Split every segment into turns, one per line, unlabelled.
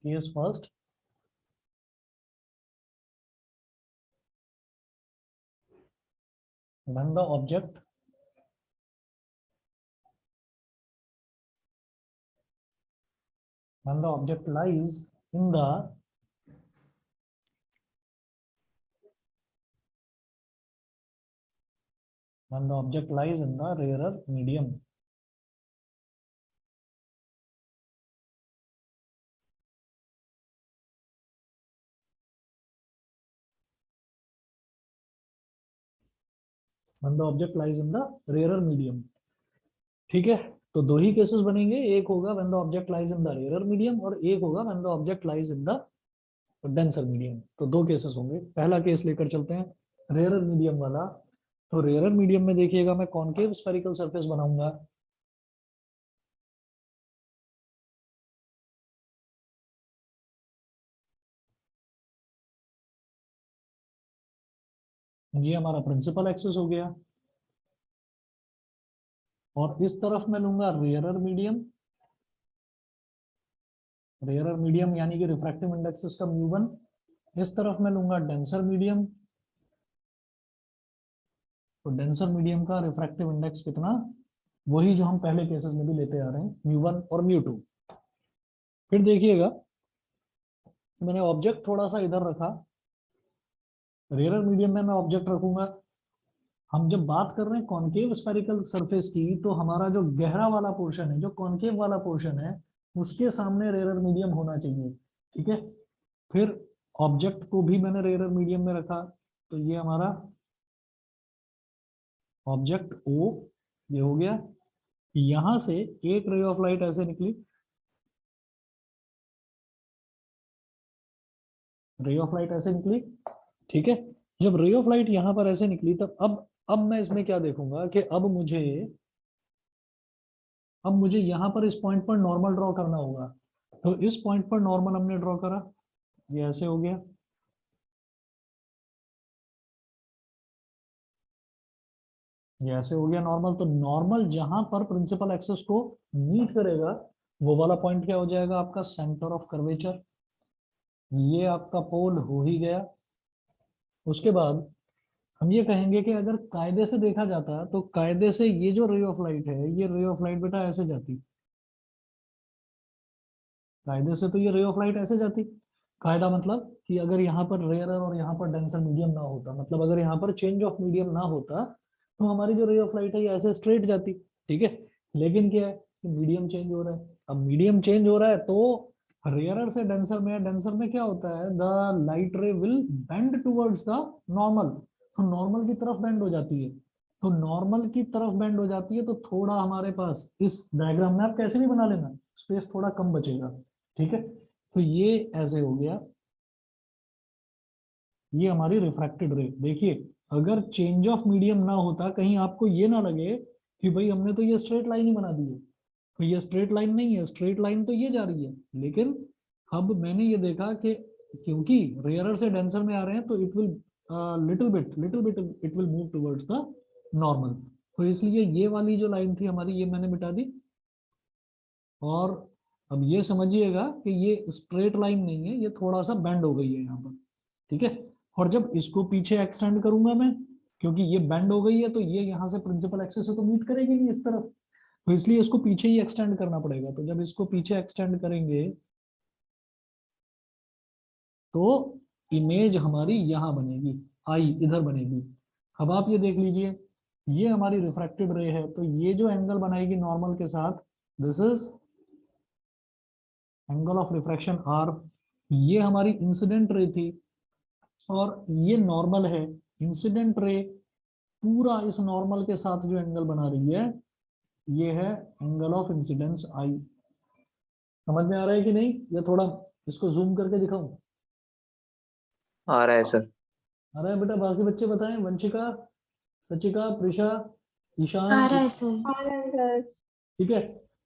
case first. When the object lies in the rarer medium. When the object lies in the rarer medium. ठीक है, तो दो ही cases बनेंगे, एक होगा when the object lies in the rarer medium और एक होगा when the object lies in the denser medium. तो दो केसेस होंगे. पहला केस लेकर चलते हैं रेयर मीडियम वाला. तो रेयर मीडियम में देखिएगा मैं कॉनकेव स्फेरिकल सरफेस बनाऊंगा. ये हमारा प्रिंसिपल एक्सिस हो गया और इस तरफ मैं लूंगा रेयर मीडियम. रेयर मीडियम यानी कि रिफ्रैक्टिव इंडेक्स इसका μ1. इस तरफ मैं लूंगा डेंसर मीडियम. तो डेंसर मीडियम का रिफ्रैक्टिव इंडेक्स कितना, वही जो हम पहले केसेस में भी लेते आ रहे हैं, μ1 और μ2. फिर देखिएगा मैंने ऑब्जेक्ट थोड़ा सा इधर रखा. रेयर मीडियम में मैं ऑब्जेक्ट रखूंगा. हम जब बात कर रहे हैं कॉनकेव स्फेरिकल सरफेस की, तो हमारा जो गहरा वाला पोर्शन है, जो कॉनकेव वाला पोर्शन है, उसके सामने रेयर मीडियम होना चाहिए. ठीक है, फिर ऑब्जेक्ट को भी मैंने रेयर मीडियम में रखा. तो ये हमारा ऑब्जेक्ट O ये हो गया. यहां से एक रे ऑफ लाइट ऐसे निकली, रे ऑफ लाइट ऐसे निकली. ठीक है, जब रे ऑफ लाइट यहां पर ऐसे निकली, तब अब मैं इसमें क्या देखूंगा कि अब मुझे यहां पर इस पॉइंट पर नॉर्मल ड्रॉ करना होगा. तो इस पॉइंट पर नॉर्मल हमने ड्रॉ करा, ये ऐसे हो गया. ये ऐसे हो गया नॉर्मल. तो नॉर्मल जहां पर प्रिंसिपल एक्सिस को मीट करेगा, वो वाला पॉइंट क्या हो जाएगा आपका, सेंटर ऑफ कर्वेचर. ये आपका पोल हो ही गया. उसके बाद हम ये कहेंगे कि अगर कायदे से देखा जाता, तो कायदे से ये जो रे ऑफ लाइट है, ये रे ऑफ लाइट बेटा ऐसे जाती. कायदे से तो ये रे ऑफ लाइट ऐसे जाती. कायदा मतलब कि अगर यहाँ पर रेयर और यहाँ पर डेंसर मीडियम ना होता, मतलब अगर यहाँ पर चेंज ऑफ मीडियम ना होता, तो हमारी जो रे ऑफ लाइट है ये ऐसे स्ट्रेट जाती. ठीक है, लेकिन क्या है कि मीडियम चेंज हो रहा है. अब मीडियम चेंज हो रहा है तो रेयर से डेंसर में, डेंसर में क्या होता है, द लाइट रे will bend towards the normal. तो नॉर्मल की तरफ बेंड हो जाती है. तो नॉर्मल की तरफ बेंड हो जाती है, तो थोड़ा हमारे पास इस डायग्राम में आप कैसे भी बना लेना, स्पेस थोड़ा कम बचेगा. ठीक है, तो ये ऐसे हो गया. ये हमारी रिफ्रैक्टेड रे. देखिए अगर चेंज ऑफ मीडियम ना होता, कहीं आपको ये ना लगे कि भाई हमने तो ये स्ट्रेट लाइन ही बना दी है, तो ये स्ट्रेट लाइन नहीं है, स्ट्रेट लाइन तो ये जा रही है. लेकिन अब मैंने ये देखा कि क्योंकि रेयरर से डेंसर में आ रहे हैं, तो it will little bit it will move towards the normal. तो इसलिए ये वाली जो लाइन थी हमारी, ये मैंने मिटा दी. और अब ये समझिएगा कि ये स्ट्रेट लाइन नहीं है, ये थोड़ा सा बेंड हो गई है यहाँ पर. ठीक है, और जब इसको पीछे एक्सटेंड करूंगा मैं, क्योंकि ये बेंड हो गई है, तो ये यहाँ से प्रिंसिपल एक्सिस से तो मीट करेगी नहीं इस तरफ, तो इसलिए इसको पीछे ही एक्सटेंड करना पड़ेगा. तो जब इसको पीछे एक्सटेंड करेंगे, तो इमेज हमारी यहाँ बनेगी, आई इधर बनेगी. अब आप ये देख लीजिए, ये हमारी रिफ्रैक्टेड रे है, तो ये जो एंगल बनाएगी नॉर्मल के साथ, this is angle of refraction R. ये हमारी इंसिडेंट रे थी और ये नॉर्मल है. इंसिडेंट रे पूरा इस नॉर्मल के साथ जो एंगल बना रही है, ये है एंगल ऑफ इंसिडेंस I. समझ में आ रहा है कि नहीं, या थोड़ा इसको जूम करके दिखाऊं?
आ रहा है सर.
अरे बेटा बाकी बच्चे बताएं, वंशिका, सचिका, प्रिशा, ईशान.
आ रहा है सर.
ठीक है,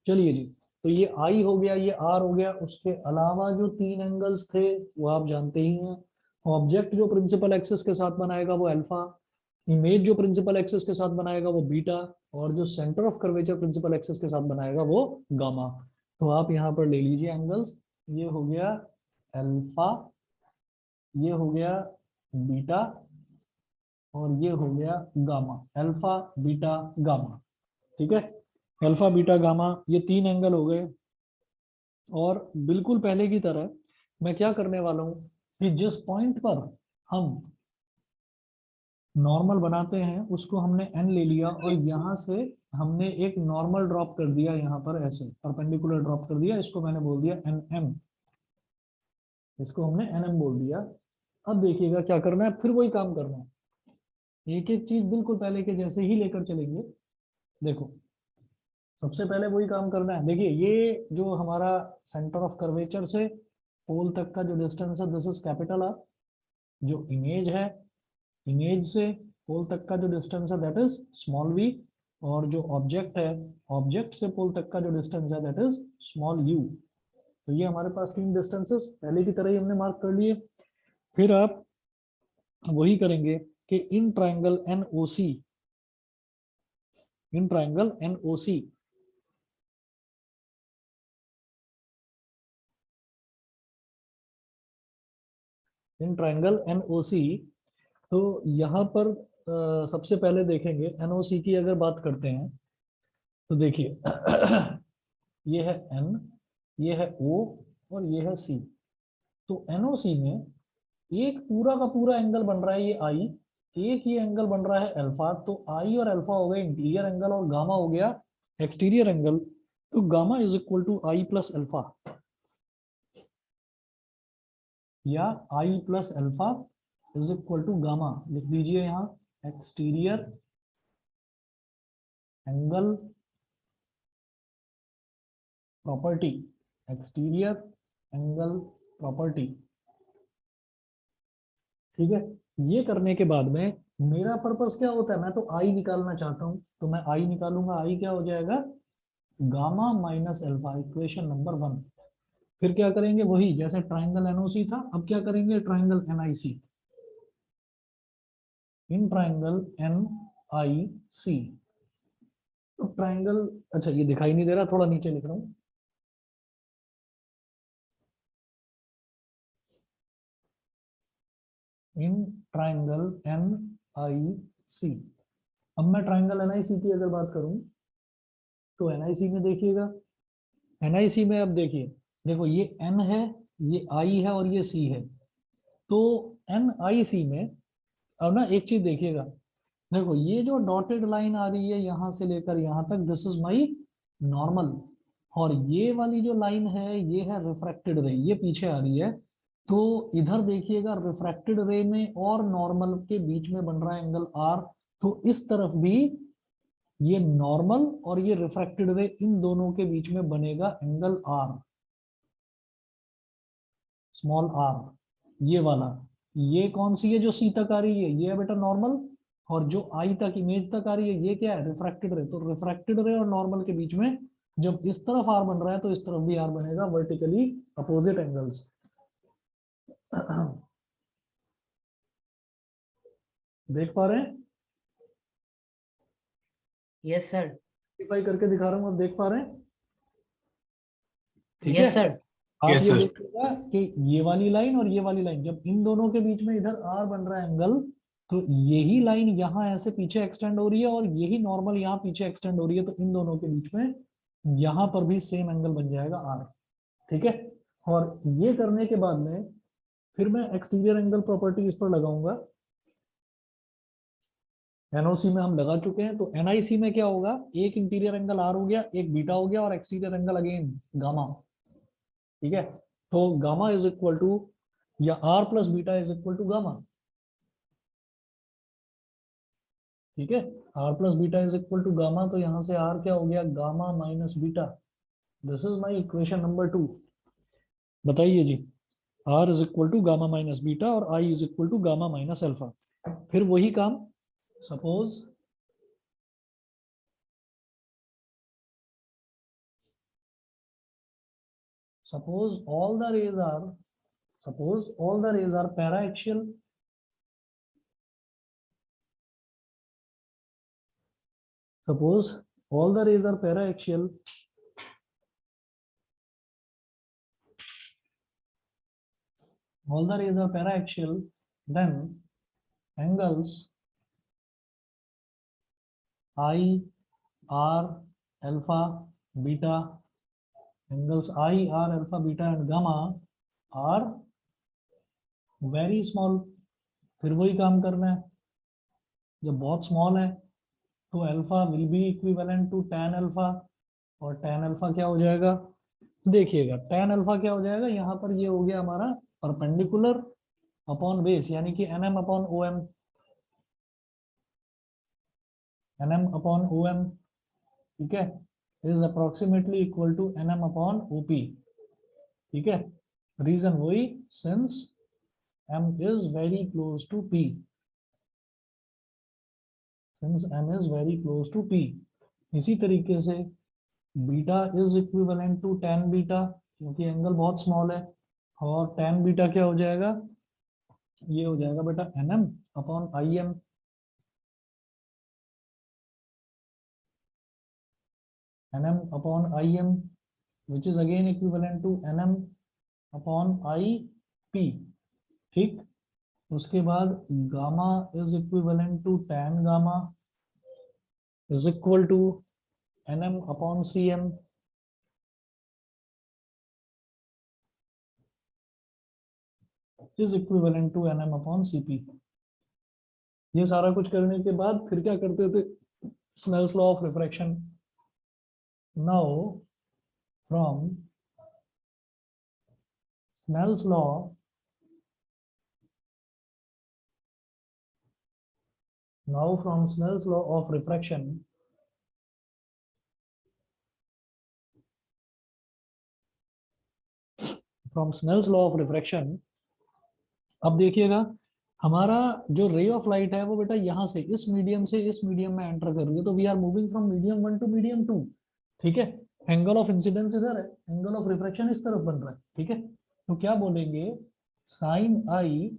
चलिए जी. तो ये I हो गया, ये R हो गया. उसके अलावा जो तीन एंगल्स थे वो आप जानते ही हैं. ऑब्जेक्ट जो प्रिंसिपल एक्सिस के साथ बनाएगा वो अल्फा, इमेज जो प्रिंसिपल एक्सिस के साथ बनाएगा वो बीटा, और जो centre of curvature principal axis के साथ बनाएगा वो गामा. तो आप यहाँ पर ले लीजिए एंगल्स. ये हो गया अल्फा, ये हो गया बीटा, और ये हो गया गामा। अल्फा बीटा गामा, ठीक है। अल्फा बीटा गामा ये 3 एंगल हो गए। और बिल्कुल पहले की तरह मैं क्या करने वाला हूं कि जिस पॉइंट पर हम नॉर्मल बनाते हैं उसको हमने n ले लिया, और यहाँ से हमने एक नॉर्मल ड्रॉप कर दिया, यहाँ पर ऐसे परपेंडिकुलर ड्रॉप कर दिया, इसको मैंने बोल दिया nm, इसको हमने nm बोल दिया। अब देखिएगा क्या करना है, फिर वही काम करना है, एक एक चीज बिल्कुल पहले के जैसे ही लेकर चलेंगे। देखो सबसे पहले वही काम करना है। देखिए ये जो हमारा सेंटर ऑफ कर्वेचर से पोल तक का जो डिस्टेंस है, दिस इज कैपिटल आर। जो इमेज है, इमेज से पोल तक का जो डिस्टेंस है दैट इज स्मॉल v। और जो ऑब्जेक्ट है, ऑब्जेक्ट से पोल तक का जो डिस्टेंस है दैट इज स्मॉल u। तो ये हमारे पास 3 डिस्टेंसेस पहले की तरह ही हमने मार्क कर लिए। फिर आप वही करेंगे कि in triangle NOC, in triangle NOC in triangle NOC, तो यहाँ पर सबसे पहले देखेंगे NOC की अगर बात करते हैं तो देखिए ये है N, ये है O, और ये है C। तो NOC में एक पूरा का पूरा एंगल बन रहा है ये I, एक ये एंगल बन रहा है अल्फा। तो I और अल्फा हो गया इंटीरियर एंगल और गामा हो गया एक्सटीरियर एंगल। तो gamma is equal to I plus alpha, या I plus alpha is equal to gamma. लिख दीजिए यहाँ exterior angle property, exterior angle property, ठीक है। ये करने के बाद में मेरा पर्पस क्या होता है, मैं तो आई निकालना चाहता हूं, तो मैं आई निकालूंगा। आई क्या हो जाएगा, gamma minus alpha, equation number 1। फिर क्या करेंगे, वही जैसे ट्राइंगल एनओसी था, अब क्या करेंगे triangle NIC, in triangle NIC. तो ट्राइंगल, अच्छा ये दिखाई नहीं दे रहा, थोड़ा नीचे लिख रहा हूं। In triangle NIC. अब मैं ट्राइंगल एनआईसी की अगर बात करूं तो एनआईसी में देखिएगा, एनआईसी में अब देखिए, देखो ये एन है, ये आई है, और ये सी है। तो एनआईसी में अब ना एक चीज देखिएगा, देखो ये जो डॉटेड लाइन आ रही है यहाँ से लेकर यहाँ तक, दिस इज माई नॉर्मल। और ये वाली जो लाइन है ये है रिफ्रैक्टेड रे, ये पीछे आ रही है। तो इधर देखिएगा रिफ्रैक्टेड रे में और नॉर्मल के बीच में बन रहा है एंगल आर। तो इस तरफ भी ये नॉर्मल और ये रिफ्रैक्टेड रे, इन दोनों के बीच में बनेगा एंगल आर, स्मॉल आर, ये वाला। ये कौन सी है जो सी तक आ रही है, ये है बेटा नॉर्मल। और जो आई तक, इमेज तक आ रही है, ये क्या है, रिफ्रैक्टेड रे। तो रिफ्रैक्टेड रे और नॉर्मल के बीच में जब इस तरफ आर बन रहा है तो इस तरफ भी आर बनेगा, वर्टिकली अपोजिट एंगल्स। देख पा रहे हैं,
यस सर।
सिंपलीफाई करके दिखा रहा हूं, अब देख पा रहे हैं, ठीक है।
Yes sir.
आप
Yes,
ये
sir.
देखिएगा कि ये वाली लाइन और ये वाली लाइन, जब इन दोनों के बीच में इधर आर बन रहा है एंगल, तो यही लाइन यहाँ ऐसे पीछे एक्सटेंड हो रही है, और यही नॉर्मल यहाँ पीछे एक्सटेंड हो रही है। तो इन दोनों के बीच में यहाँ पर भी सेम एंगल बन जाएगा आर, ठीक है। और ये करने के बाद में फिर मैं एक्सटीरियर एंगल प्रॉपर्टी इस पर लगाऊंगा। एनओसी में हम लगा चुके हैं, तो एनआईसी में क्या होगा, एक इंटीरियर एंगल आर हो गया, एक बीटा हो गया, और एक्सटीरियर एंगल अगेन गामा, ठीक है। तो गामा इज इक्वल टू, या r plus beta is equal to gamma, ठीक है। R plus beta is equal to gamma, तो यहां से आर क्या हो गया, gamma minus beta. This is my equation number 2। बताइए जी, r is equal to gamma minus beta, और i is equal to gamma minus alpha. फिर वही काम, suppose all the rays are, suppose all the rays are para-axial, suppose all the rays are para-axial, all the rays are para-axial, then angles I, R, alpha, beta, angles I, R, alpha, beta and gamma are very small. फिर वही काम करना है, जब बहुत small है तो alpha will be equivalent to tan alpha, और tan अल्फा क्या हो जाएगा, देखिएगा tan अल्फा क्या हो जाएगा, यहाँ पर ये हो गया हमारा परपेंडिकुलर अपॉन बेस, यानी कि nm upon om, nm upon om, ठीक है, is approximately equal to nm upon op, ठीक है। रीजन वही, since m is very close to p, since m is very close to p। इसी तरीके से beta is equivalent to tan beta, क्योंकि angle बहुत स्मॉल है, और tan बीटा क्या हो जाएगा, ये हो जाएगा बेटा nm upon im, nm upon im which is again equivalent to nm upon ip, ठीक। उसके बाद gamma is equivalent to tan gamma is equal to nm upon cm, is equivalent to nm upon cp। ये सारा कुछ करने के बाद फिर क्या करते थे, Snell's law of refraction. Now from Snell's law of refraction, अब देखिएगा हमारा जो रे ऑफ लाइट है वो बेटा यहाँ से इस मीडियम से इस मीडियम में एंटर कर रही है, तो we are moving from medium 1 to medium 2, ठीक है। एंगल ऑफ इंसिडेंस इधर है, एंगल ऑफ रिफ्रैक्शन इस तरफ बन रहा है, ठीक है। तो क्या बोलेंगे, sine i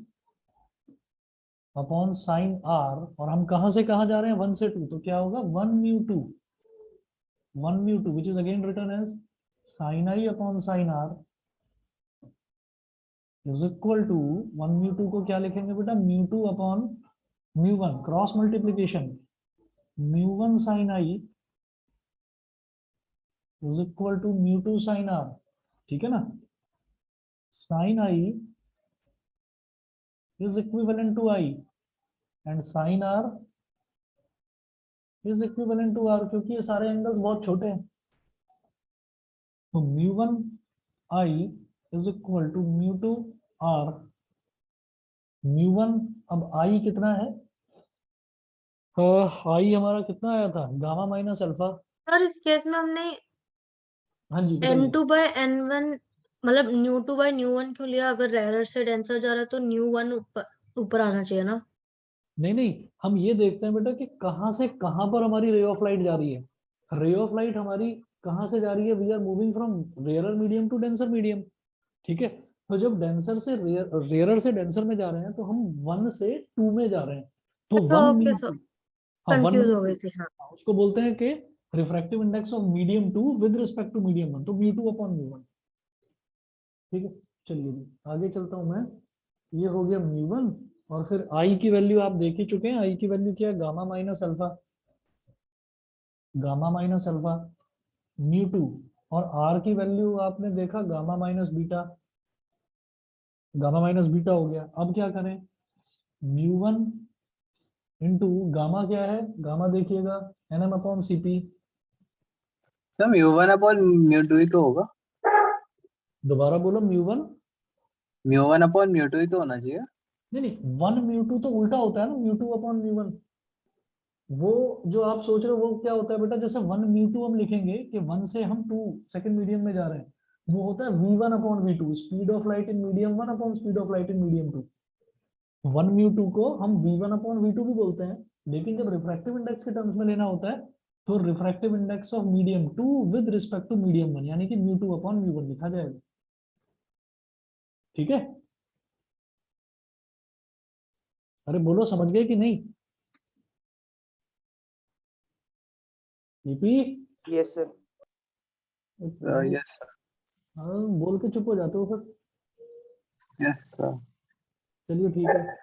upon sine r, और हम कहां से कहां जा रहे हैं, 1 से 2, तो क्या होगा 1 mu 2, 1 mu 2 which is again written as sine i upon sine r is equal to 1 mu 2 को क्या लिखेंगे बेटा, mu 2 upon mu 1, cross multiplication, mu 1 sine i is equal to mu 2 sine r, ठीक है ना। Sine i is equivalent to i and sine r is equivalent to r, क्योंकि ये सारे एंगल्स बहुत छोटे हैं, तो mu 1 i is equal to mu 2 r. Mu 1, अब आई कितना है, आई हमारा कितना आया था, गामा माइनस अल्फा।
और इस केस में हमने
हाँ जी बताइए।
n2 बाय n1 मतलब न्यू 2 बाय न्यू 1 क्यों लिया, अगर रेयर से डेंसर जा रहा है तो न्यू 1 ऊपर ऊपर आना चाहिए ना।
नहीं नहीं, हम ये देखते हैं बेटा कि कहां से कहां पर हमारी रे ऑफ लाइट जा रही है। रे ऑफ लाइट हमारी कहां से जा रही है, we are moving from rarer medium to denser medium, ठीक है। तो जब डेंसर से रेयरर से डेंसर में जा रहे हैं तो हम 1 से 2 में जा रहे हैं, तो
अच्छा
1
ओके,
म्यू
तो
2, हाँ 1
कंफ्यूज
म्यू
हो गई
2,
थी हाँ।
उसको बोलते हैं कि refractive index of medium 2 with respect to medium 1, तो म्यू 2 अपॉन म्यू 1, ठीक है। चलिए जी आगे चलता हूं मैं, ये हो गया म्यू 1, और फिर आई की वैल्यू आप देख ही चुके हैं, आई की वैल्यू क्या है, gamma minus alpha, gamma minus alpha mu 2, और आर की वैल्यू आपने देखा gamma minus beta, gamma minus beta हो गया। अब क्या करें, म्यू 1 इंटू गामा क्या है, गामा देखिएगा n m upon c p,
sir mu 1 upon mu 2 ही तो होगा।
दोबारा बोलो म्यू 1,
म्यू 1 अपॉन म्यू 2 ही तो होना चाहिए।
नहीं नहीं 1 म्यू 2 तो उल्टा होता है ना, म्यू 2 अपॉन म्यू 1, वो जो आप सोच रहे हो वो क्या होता है बेटा, जैसे 1 म्यू 2 हम लिखेंगे कि 1 से हम 2 सेकंड मीडियम में जा रहे हैं, वो होता है v1 upon v2, speed of light in medium 1 upon speed of light in medium 2। 1 mu 2 को हम v1 अपॉन v2 भी बोलते हैं, लेकिन जब रिफ्रैक्टिव इंडेक्स के टर्म्स में लेना होता है तो refractive index of medium 2 with respect to medium 1, यानी कि म्यू 2 अपॉन म्यू 1 लिखा जाएगा, ठीक है। अरे बोलो समझ गए कि नहीं, ईपी,
यस सर।
Yes sir.
बोल के चुप हो जाते हो फिर।
Yes sir.
चलिए ठीक है,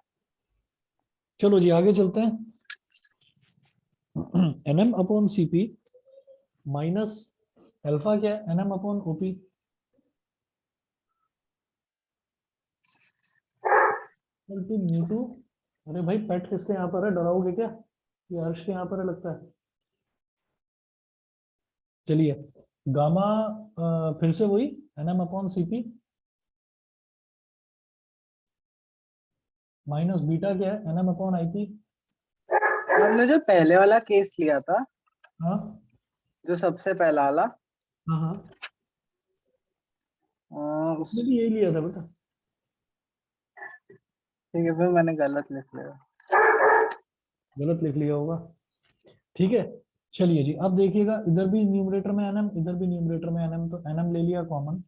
चलो जी आगे चलते हैं। N m upon c p minus alpha क्या है, एनएम अपॉन ओपी। न्यू टू, अरे भाई पेट किसके यहाँ पर है, डराओगे क्या? ये हर्ष के यहाँ पर है लगता है। चलिए गामा फिर से वही n m upon c p minus beta क्या है, एनएम अपॉन आईपी।
सर हमने जो पहले वाला केस लिया था,
हाँ
जो सबसे पहला वाला,
हाँ हाँ,
उस
उसमें भी यही लिया था बेटा।
ठीक है, फिर मैंने गलत लिख लिया।
गलत लिख लिया होगा, ठीक है। चलिए जी अब देखिएगा, इधर भी न्यूमरेटर में एनएम, इधर भी न्यूमरेटर में एनएम, तो एनएम ले लिया कॉमन।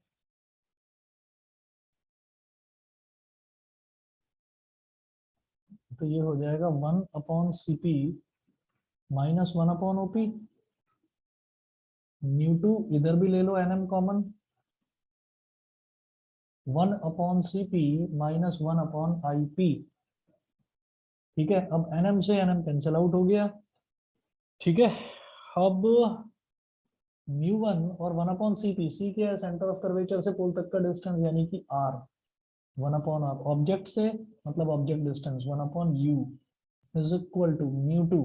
तो ये हो जाएगा 1/CP माइनस 1/OP। न्यू2 इधर भी ले लो NM common, 1/CP minus 1/IP। ठीक है, अब एनएम से एनएम कैंसिल आउट हो गया, ठीक है। अब µ1 और 1/CP, सी के सेंटर ऑफ कर्वेचर से पोल तक का डिस्टेंस यानी कि r, 1/r। ऑब्जेक्ट से मतलब object distance 1/u is equal to µ2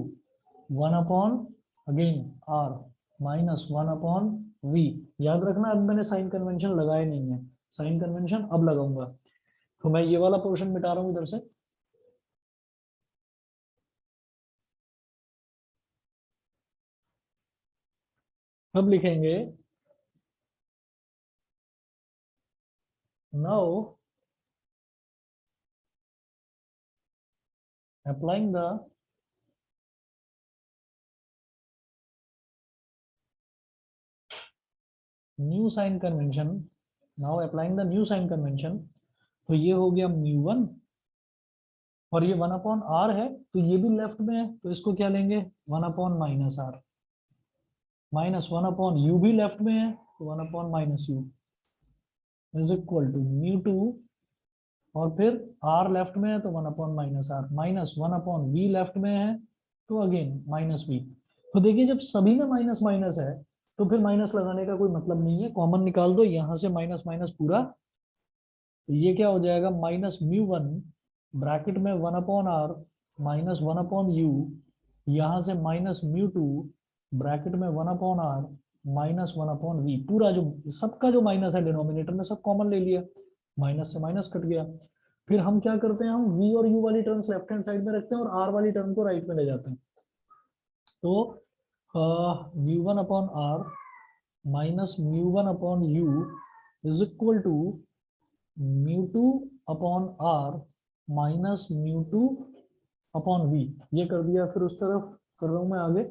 1/ again r minus 1/v। याद रखना अब मैंने साइन कन्वेंशन लगाए नहीं है, साइन कन्वेंशन अब लगाऊंगा। तो मैं ये वाला पोर्शन मिटा रहा हूं इधर से, अब लिखेंगे now applying the new sign convention, now applying the new sign convention। तो ये हो गया µ1 और ये 1/r है, तो ये भी लेफ्ट में है, तो इसको क्या लेंगे 1/-r माइनस 1/u भी लेफ्ट में है, तो 1/-u इज इक्वल टू µ2 और फिर r लेफ्ट में है तो 1/-r माइनस 1/v लेफ्ट में है तो अगेन माइनस v। तो देखिए जब सभी में माइनस माइनस है तो फिर माइनस लगाने का कोई मतलब नहीं है, कॉमन निकाल दो यहाँ से, माइनस माइनस पूरा, तो ये क्या हो जाएगा माइनस µ1 ब्रैकेट में 1/r माइनस 1/u, यहाँ से माइनस µ2 ब्रैकेट में 1/r माइनस 1/v। पूरा जो सबका जो माइनस है डिनोमिनेटर में सब कॉमन ले लिया, माइनस से माइनस कट गया। फिर हम क्या करते हैं, हम v और u वाली टर्म्स लेफ्ट हैंड साइड में रखते हैं और r वाली टर्म को राइट में ले जाते हैं। तो µ1/r minus µ1/u is equal to µ2/r minus µ2/v। ये कर दिया, फिर उस तरफ कर रहा हूं मैं आगे।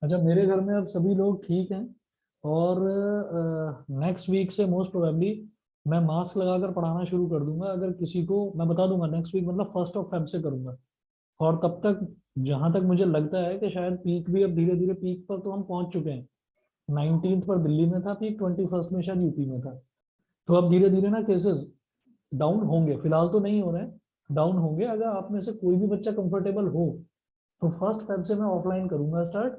अच्छा मेरे घर में अब सभी लोग ठीक हैं और नेक्स्ट वीक से मोस्ट प्रोबेबली मैं मास्क लगाकर पढ़ाना शुरू कर दूंगा। अगर किसी को मैं बता दूंगा नेक्स्ट वीक मतलब 1 फेब से करूंगा, और तब तक जहां तक मुझे लगता है कि शायद पीक भी अब धीरे धीरे पीक पर तो हम पहुंच चुके हैं। 19 पर दिल्ली में था पीक, 21 में शायद यूपी में था। तो अब धीरे धीरे ना केसेस डाउन होंगे, फिलहाल तो नहीं हो रहे हैं, डाउन होंगे। अगर आप में से कोई भी बच्चा कंफर्टेबल हो तो 1 फेब से मैं ऑफलाइन करूंगा स्टार्ट।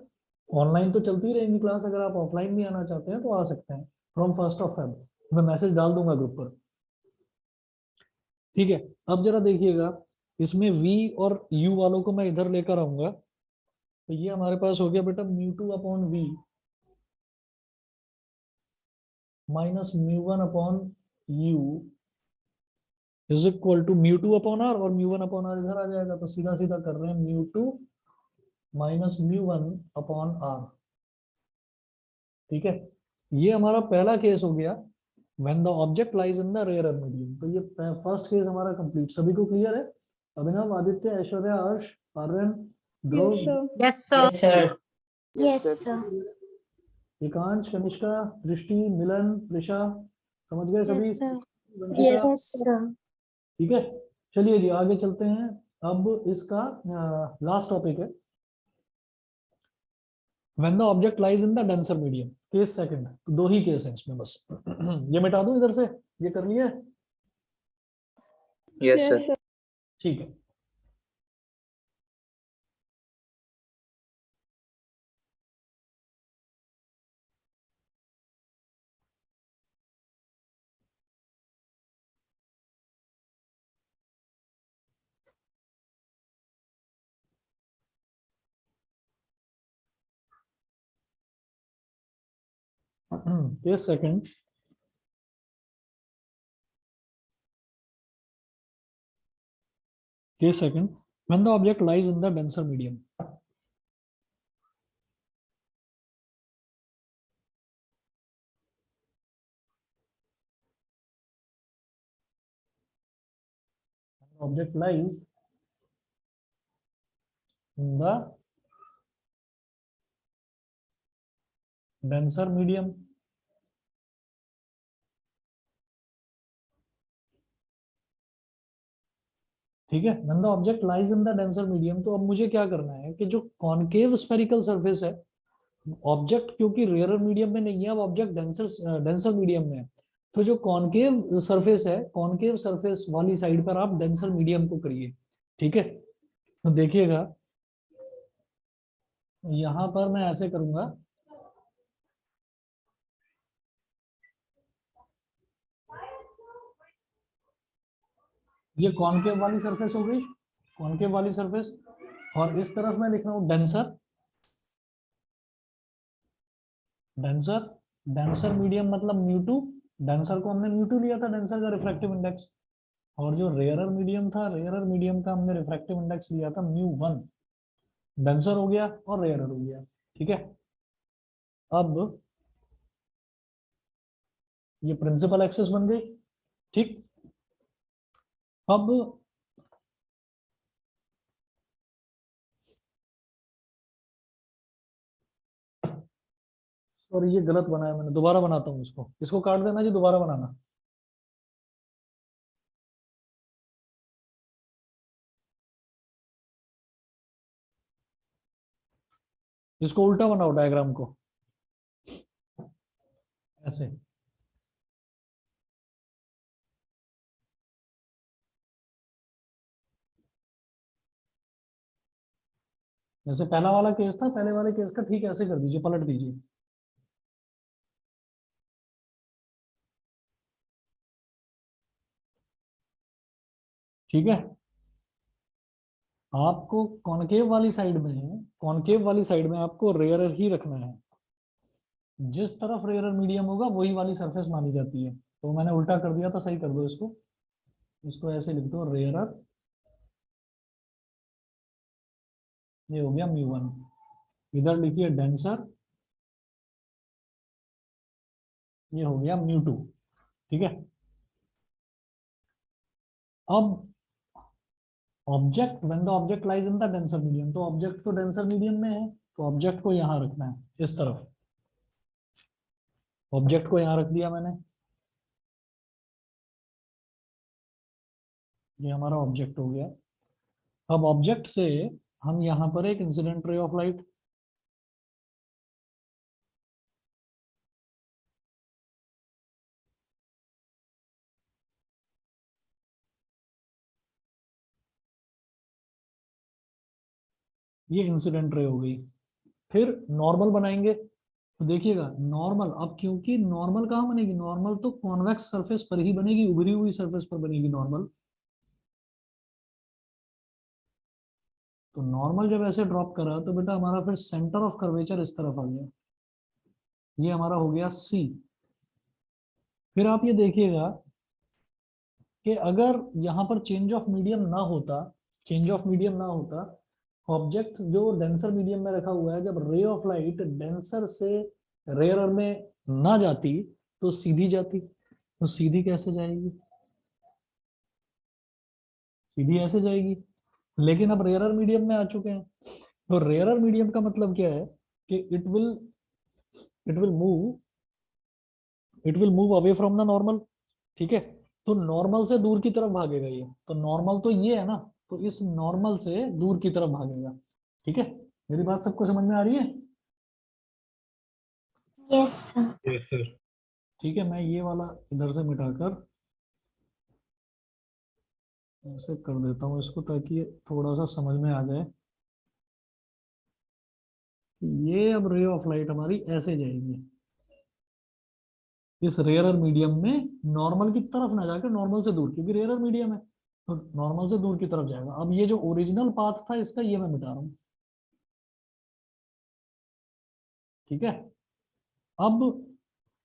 ऑनलाइन तो चलती रहेंगी क्लास, अगर आप ऑफलाइन भी आना चाहते हैं तो आ सकते हैं फ्रॉम 1 फेब। मैं मैसेज डाल दूंगा ग्रुप पर, ठीक है। अब जरा देखिएगा, इसमें v और u वालों को मैं इधर लेकर आऊंगा, तो ये हमारे पास हो गया बेटा µ2/v minus µ1/u is equal to µ2/r और µ1/r इधर आ जाएगा, तो सीधा सीधा कर रहे हैं µ2 माइनस µ1/r, ठीक है। ये हमारा पहला केस हो गया when the object lies in the rarer medium। तो ये फर्स्ट केस हमारा कंप्लीट। सभी को क्लियर है? अभिनव, आदित्य, ऐश्वर्या, हर्ष, आर्यन, ध्रुव,
यस सर।
Yes, sir.
एकांश, कनिष्का, दृष्टि, मिलन, प्रिशा, समझ गए सभी?
Yes, sir.
Vanshika,
Yes, sir.
ठीक है। चलिए जी आगे चलते हैं। अब इसका लास्ट टॉपिक है, when the object lies in the denser medium. Case second, दो ही केस हैं इसमें बस। ये मिटा दूं इधर से, ये कर लिया?
Yes, sir.
ठीक है। Case second, case second, when the object lies in the denser medium। Object lies in the denser medium। ठीक है, when the object lies in the denser medium, तो अब मुझे क्या करना है कि जो कॉनकेव स्फेरिकल सरफेस है, ऑब्जेक्ट क्योंकि रेयर मीडियम में नहीं है, अब ऑब्जेक्ट डेंसर मीडियम में है, तो जो कॉनकेव सरफेस है, कॉनकेव सरफेस वाली साइड पर आप डेंसर मीडियम को करिए। ठीक है, तो देखिएगा यहां पर मैं ऐसे करूंगा, ये कॉनकेव वाली सरफेस हो गई, कॉनकेव वाली सरफेस, और इस तरफ मैं लिख रहा हूं डेंसर, डेंसर, डेंसर मीडियम मतलब म्यू2, डेंसर को हमने म्यू2 लिया था, डेंसर का रिफ्रैक्टिव इंडेक्स, और जो रेयरर मीडियम था, रेयरर मीडियम का हमने रिफ्रैक्टिव इंडेक्स लिया था म्यू1। डेंसर हो गया और रेयरर हो गया। ठीक है, अब ये प्रिंसिपल एक्सिस बन गई। ठीक, अब और ये गलत बनाया मैंने, दोबारा बनाता हूँ इसको, इसको काट देना जी, दोबारा बनाना। इसको उल्टा बनाओ डायग्राम को, ऐसे। जैसे पहला वाला केस था, पहले वाले केस का ठीक ऐसे कर दीजिए, पलट दीजिए। ठीक है, आपको कॉनकेव वाली साइड में, कॉनकेव वाली साइड में आपको रेयरर ही रखना है, जिस तरफ रेयरर मीडियम होगा वही वाली सरफेस मानी जाती है। तो मैंने उल्टा कर दिया था, सही कर दो इसको, इसको ऐसे लिख दो, रेयरर, ये हो गया म्यू1, इधर लिखिए डेंसर, ये हो गया म्यू2। ठीक है, अब object, when the object lies in the denser medium, तो ऑब्जेक्ट तो डेंसर मीडियम में है, तो ऑब्जेक्ट को यहां रखना है, इस तरफ, ऑब्जेक्ट को यहां रख दिया मैंने, ये हमारा ऑब्जेक्ट हो गया। अब ऑब्जेक्ट से हम यहां पर एक इंसिडेंट रे ऑफ लाइट, ये इंसिडेंट रे हो गई। फिर नॉर्मल बनाएंगे, तो देखिएगा नॉर्मल, अब क्योंकि नॉर्मल कहाँ बनेगी, नॉर्मल तो कॉन्वेक्स सरफेस पर ही बनेगी, उभरी हुई सरफेस पर बनेगी नॉर्मल। तो नॉर्मल जब ऐसे ड्रॉप करा तो बेटा हमारा फिर सेंटर ऑफ कर्वेचर इस तरफ आ गया, ये हमारा हो गया सी। फिर आप ये देखिएगा कि अगर यहाँ पर चेंज ऑफ मीडियम ना होता, चेंज ऑफ मीडियम ना होता, ऑब्जेक्ट जो डेंसर मीडियम में रखा हुआ है, जब रे ऑफ लाइट डेंसर से रेयरर में ना जाती तो सीधी जाती, तो सीधी कैसे जाएगी, सीधी ऐसे जाएगी। लेकिन अब रेयरर मीडियम में आ चुके हैं, तो रेयरर मीडियम का मतलब क्या है कि it will it will move away from the normal, ठीक है। तो नॉर्मल से दूर की तरफ भागेगा ये, तो नॉर्मल तो ये है ना, तो इस नॉर्मल से दूर की तरफ भागेगा, ठीक है। मेरी बात सबको समझ में आ रही है?
Yes sir.
Yes sir.
ठीक है, मैं ये वाला इधर से मिटाकर ऐसे कर देता हूँ इसको, ताकि थोड़ा सा समझ में आ जाए कि ये अब रे ऑफ लाइट हमारी ऐसे जाएगी, इस रेयरर मीडियम में नॉर्मल की तरफ ना जाकर नॉर्मल से दूर, क्योंकि रेयरर मीडियम है तो नॉर्मल से दूर की तरफ जाएगा। अब ये जो ओरिजिनल पाथ था इसका, ये मैं मिटा रहा हूँ, ठीक है। अब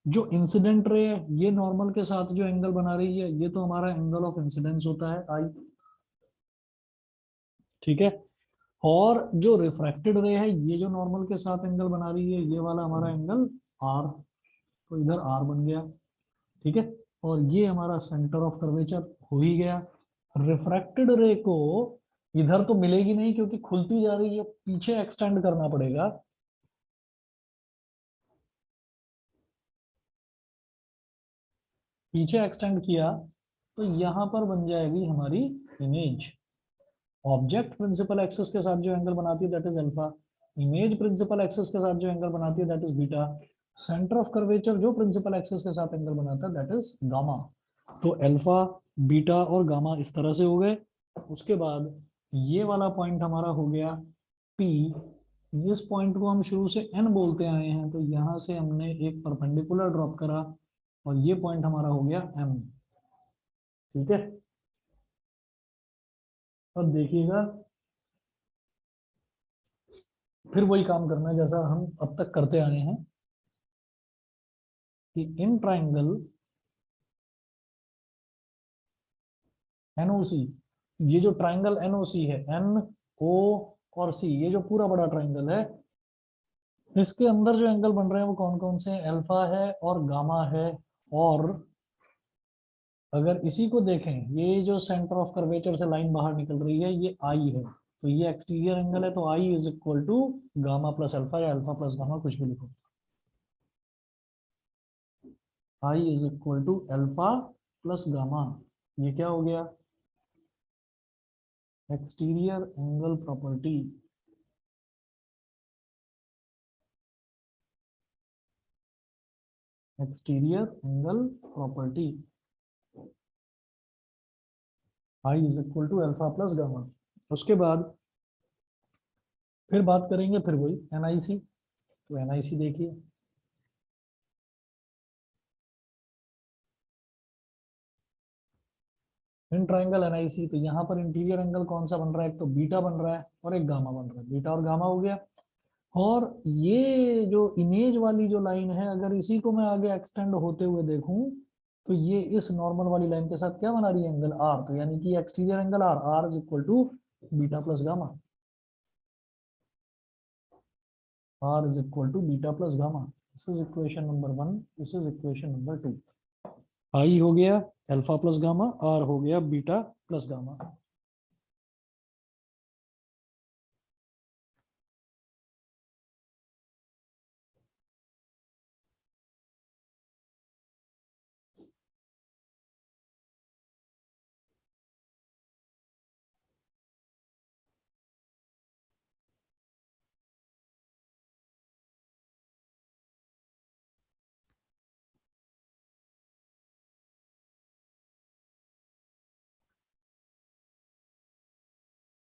जो इंसिडेंट रे है ये नॉर्मल के साथ जो एंगल बना रही है, ये तो हमारा एंगल ऑफ इंसिडेंस होता है आई, ठीक है। और जो रिफ्रैक्टेड रे है ये जो नॉर्मल के साथ एंगल बना रही है, ये वाला हमारा एंगल आर, तो इधर आर बन गया, ठीक है। और ये हमारा सेंटर ऑफ कर्वेचर हो ही गया। रिफ्रैक्टेड रे को इधर तो मिलेगी नहीं क्योंकि खुलती जा रही है, पीछे एक्सटेंड करना पड़ेगा, पीछे एक्सटेंड किया तो यहां पर बन जाएगी हमारी इमेज। ऑब्जेक्ट प्रिंसिपल एक्सिस के साथ जो एंगल बनाती है that is alpha, image principal axis के साथ जो एंगल बनाती है that is beta, centre of curvature जो प्रिंसिपल एक्सिस के साथ एंगल बनाता है दैट इज गामा। तो अल्फा, बीटा और गामा इस तरह से हो गए। उसके बाद ये वाला पॉइंट हमारा हो गया P, इस पॉइंट को हम शुरू से N बोलते आए हैं, तो यहां से हमने एक परपेंडिकुलर ड्रॉप करा और ये पॉइंट हमारा हो गया M, ठीक है। अब देखिएगा, फिर वही काम करना है जैसा हम अब तक करते आए हैं कि इन ट्राइंगल NOC, ये जो ट्राइंगल NOC है, NO और C, ये जो पूरा बड़ा ट्राइंगल है, इसके अंदर जो एंगल बन रहे हैं वो कौन कौन से हैं? अल्फा है और गामा है, और अगर इसी को देखें, ये जो सेंटर ऑफ कर्वेचर से लाइन बाहर निकल रही है ये आई है, तो ये एक्सटीरियर एंगल है, तो i is equal to gamma plus alpha या अल्फा प्लस गामा, कुछ भी लिखो। I is equal to alpha plus gamma, ये क्या हो गया? Exterior angle property. Exterior angle property i is equal to alpha plus gamma. उसके बाद फिर बात करेंगे फिर वही एनआईसी, तो एनआईसी देखिए, इन ट्राइंगल एनआईसी, तो यहाँ पर इंटीरियर एंगल कौन सा बन रहा है? एक तो बीटा बन रहा है और एक गामा बन रहा है, बीटा और गामा हो गया। और ये जो इमेज वाली जो लाइन है, अगर इसी को मैं आगे एक्सटेंड होते हुए देखूं तो ये इस नॉर्मल वाली लाइन के साथ क्या बना रही है? एंगल आर, तो यानी कि exterior angle r, r is equal to beta plus gamma, r is equal to beta plus gamma. This is equation number 1, this is equation number 2। I हो गया अल्फा प्लस गामा, आर हो गया beta plus gamma.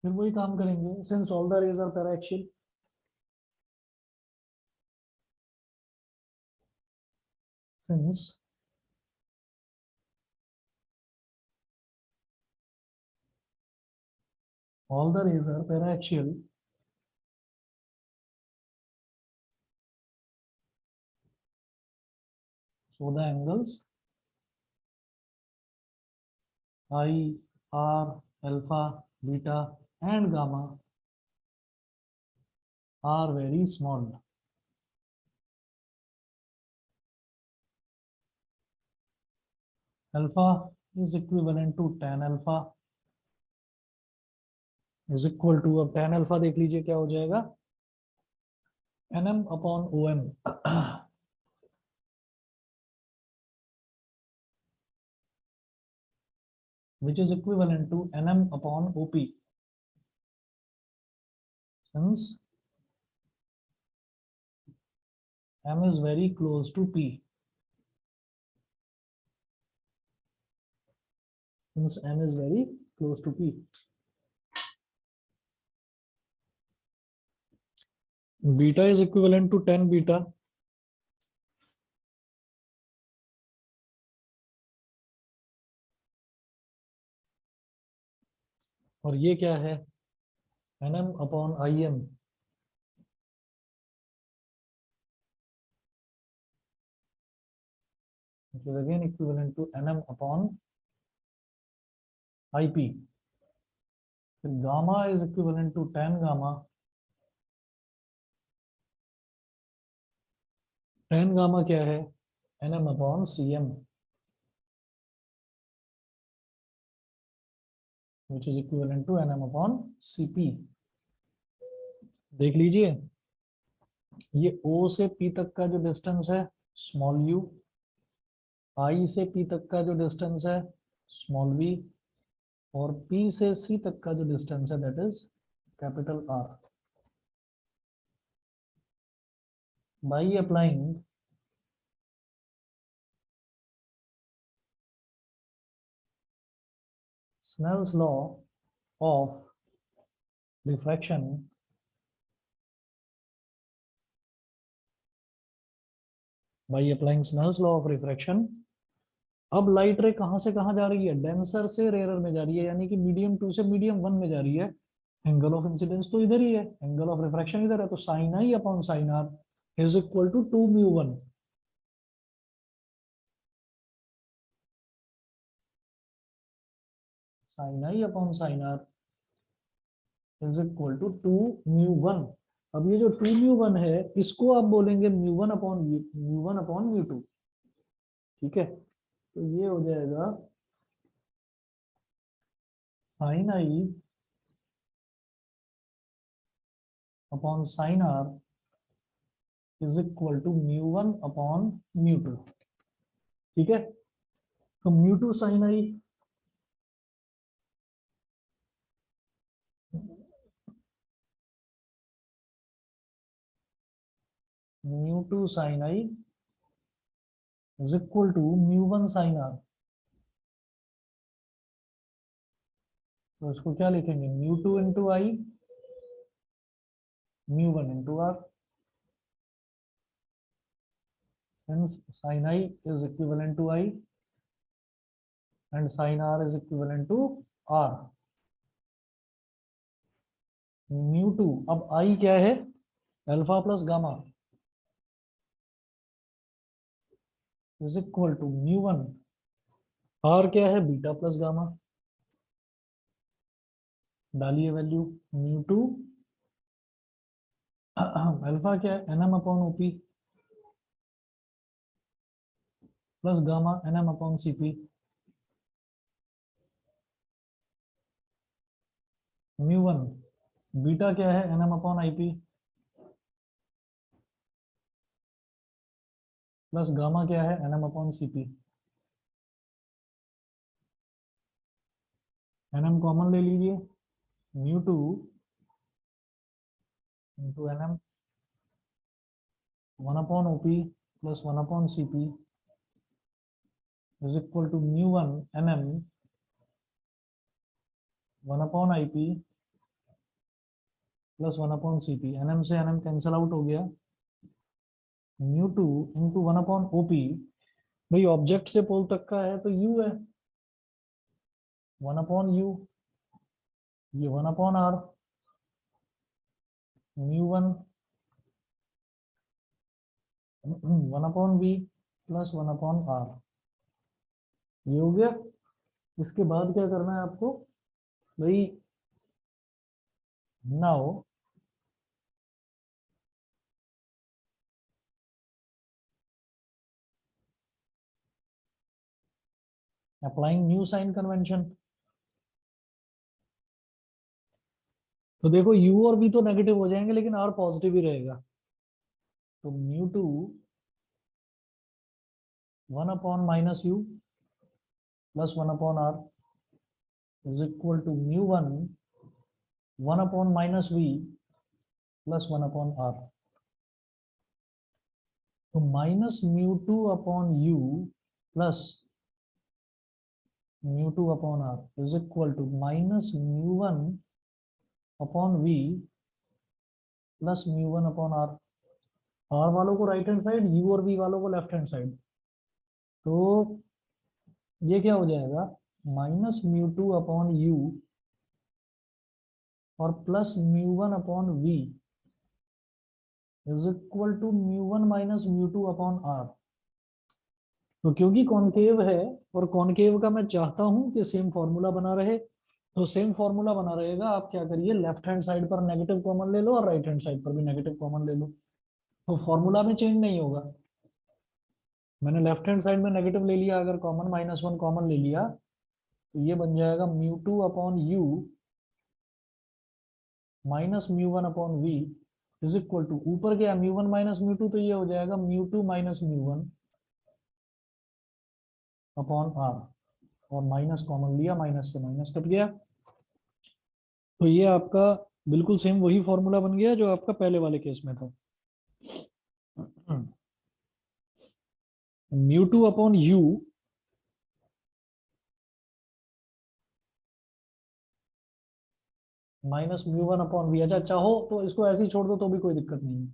फिर वही काम करेंगे, since all the rays are paraxial, since all the rays are paraxial, so the angles I, R, alpha, beta and gamma are very small. Alpha is equivalent to tan alpha is equal to, अब tan alpha देख लीजिए क्या हो जाएगा, nm upon om which is equivalent to nm upon op, since m is very close to p, since m is very close to p. Beta is equivalent to 10 beta. और ये क्या है, nm upon im, which is again equivalent to nm upon ip. फिर gamma is equivalent to 10 gamma. 10 gamma क्या है, nm upon cm, which is equivalent to nm upon cp. देख लीजिए, ये O से P तक का जो डिस्टेंस है स्मॉल u, I से P तक का जो डिस्टेंस है स्मॉल v, और P से C तक का जो डिस्टेंस है that is capital R. By applying Snell's law of diffraction, by applying Snell's law of refraction, अब लाइट रे कहां से कहां जा रही है, डेंसर से रेयर में जा रही है, यानी कि मीडियम 2 से मीडियम 1 में जा रही है. एंगल ऑफ इंसिडेंस तो इधर ही है, एंगल ऑफ रिफ्रैक्शन इधर है, तो sine i upon sine r is equal to 2 mu 1. Sine i upon sine r is equal to 2 mu 1. अब ये जो 2 म्यू 1 है इसको आप बोलेंगे म्यू 1 अपॉन म्यू 2. ठीक है, तो ये हो जाएगा sine i upon sine r is equal to mu 1 upon mu 2. ठीक है, तो mu 2 sine i mu 2 sine i is equal to mu 1 sine r. तो इसको क्या लिखेंगे, mu 2 into i mu 1 into r. Since sin I is equivalent to I and sin R is equivalent to R, mu 2, अब I क्या है, alpha plus gamma is equal to mu 1, R क्या है, beta plus gamma. डालिए value, mu 2 alpha क्या है, NM upon OP plus gamma NM upon CP. Mu 1 beta क्या है, NM upon IP plus gamma क्या है, NM upon CP. NM common ले लीजिए, mu 2 into NM 1 upon OP plus 1 upon CP is equal to mu 1 NM 1 upon IP plus 1 upon CP. NM से NM cancel out हो गया, mu 2 into 1 upon OP. भाई object से pole तक का है तो यू है, 1 अपॉन यू, ये 1 upon R, mu 1 1 upon B plus 1 upon R. ये हो गया. इसके बाद क्या करना है आपको भाई, now applying new sign convention. तो देखो u और v तो नेगेटिव हो जाएंगे लेकिन r पॉजिटिव ही रहेगा. तो mu 2 1 upon minus u plus 1 upon r is equal to μ1 1 upon minus v plus 1 upon r। तो minus μ2 upon u plus μ2 upon r is equal to minus μ1 upon v plus μ1 upon r। r वालों को right hand side, u और v वालों को left hand side. तो ये क्या हो जाएगा, माइनस μ2 अपॉन u और plus μ1 upon v is equal to μ1 minus μ2 upon r। तो क्योंकि कॉनकेव है और कॉनकेव का मैं चाहता हूं कि सेम फॉर्मूला बना रहे, तो सेम फॉर्मूला बना रहेगा। आप क्या करिए, लेफ्ट हैंड साइड पर नेगेटिव कॉमन ले लो और राइट हैंड साइड पर भी नेगेटिव कॉमन ले लो, तो फॉर्मूला में चेंज नहीं होगा। मैंने लेफ्ट हैंड साइड में नेगेटिव ले लिया, अगर कॉमन -1 कॉमन ले लिया तो ये बन जाएगा μ2 upon u minus μ1 upon v is equal to, ऊपर गया μ1 माइनस μ2 तो ये हो जाएगा μ2 माइनस μ1 अपॉन r, और माइनस कॉमन लिया, माइनस से माइनस कट गया। तो ये आपका बिल्कुल सेम वही फॉर्मूला बन गया जो आपका पहले वाले केस में था। μ2 upon u minus μ1 upon v। अच्छा, चाहो तो इसको ऐसे ही छोड़ दो तो भी कोई दिक्कत नहीं है।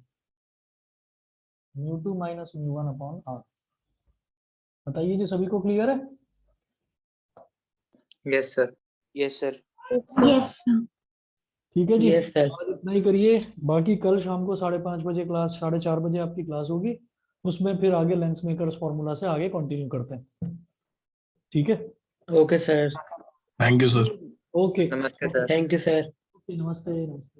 μ2 माइनस μ1 अपॉन r। बताइए जी, सभी को क्लियर है?
Yes sir.
Yes sir.
Yes sir.
ठीक है जी,
यस सर।
आज इतना ही करिए। बाकी कल शाम को 5:30 बजे क्लास, 4:30 बजे आपकी क्लास होगी, उसमें फिर आगे लेंस मेकर्स फॉर्मूला से आगे कंटिन्यू करते हैं। ठीक है,
okay sir.
Thank you sir.
Okay,
नमस्ते सर।
Thank you sir.
नमस्ते नमस्ते।